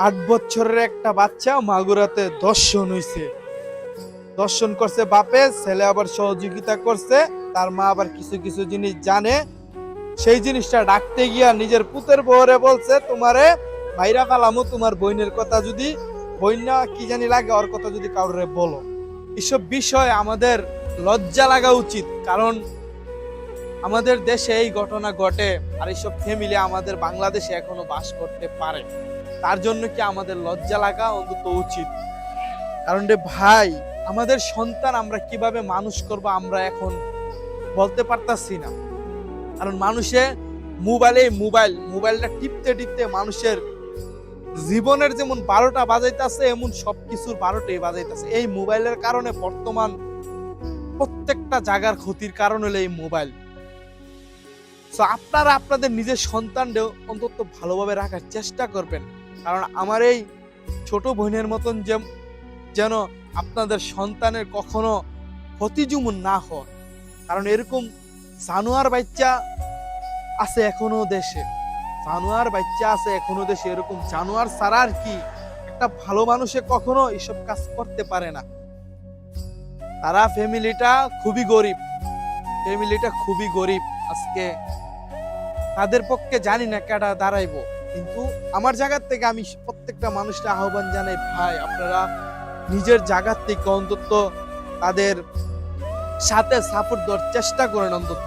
8 বছরের একটা বাচ্চা মাগুরাতে দর্শন হইছে। দর্শন করছে বাপে, ছেলে আবার সহযোগিতা করছে। তার মা আবার কিছু কিছু জিনিস জানে, সেই জিনিসটা ডাকতে গিয়া নিজের পুতের বউরে বলছে, তোমারে ভাইরা কালামো, তোমার বোনের কথা যদি বইনা কি জানি লাগে ওর কথা যদি কাউরে বলো। এসব বিষয় আমাদের লজ্জা লাগা উচিত, কারণ আমাদের দেশে এই ঘটনা ঘটে আর এইসব ফ্যামিলি আমাদের বাংলাদেশে এখনো বাস করতে পারে। তার জন্য কি আমাদের লজ্জা লাগা অন্তত উচিত। কারণ রে ভাই, আমাদের সন্তান আমরা কিভাবে মানুষ করব আমরা এখন বলতে পারতাছি না। কারণ মানুষে মোবাইলটা টিপতে টিপতে মানুষের জীবনের যেমন 12টা বাজাইতেছে, এমন সবকিছুর 12টাই বাজাইতেছে। এই মোবাইলের কারণে বর্তমান প্রত্যেকটা জায়গার ক্ষতির কারণ হলো এই মোবাইল। সো আপনারা আপনাদের নিজের সন্তানদের অন্তত ভালোভাবে রাখার চেষ্টা করবেন, কারণ আমার এই ছোট বোনের মতন যেন আপনাদের সন্তানের কখনো ক্ষতি যেমন না হয়। কারণ এরকম জানোয়ার বাচ্চা আছে এখনো দেশে, এরকম জানোয়ার ছাড়া আর কি একটা ভালো মানুষে কখনো এসব কাজ করতে পারে না। তারা ফ্যামিলিটা খুবই গরিব। আজকে তাদের পক্ষে জানি না কেডা দাঁড়াইবো, কিন্তু আমার জায়গার থেকে আমি প্রত্যেকটা মানুষকে আহ্বান জানাই, ভাই আপনারা নিজের জায়গার থেকে অন্তত তাদের সাথে সাপোর্ট দেওয়ার চেষ্টা করেন অন্তত।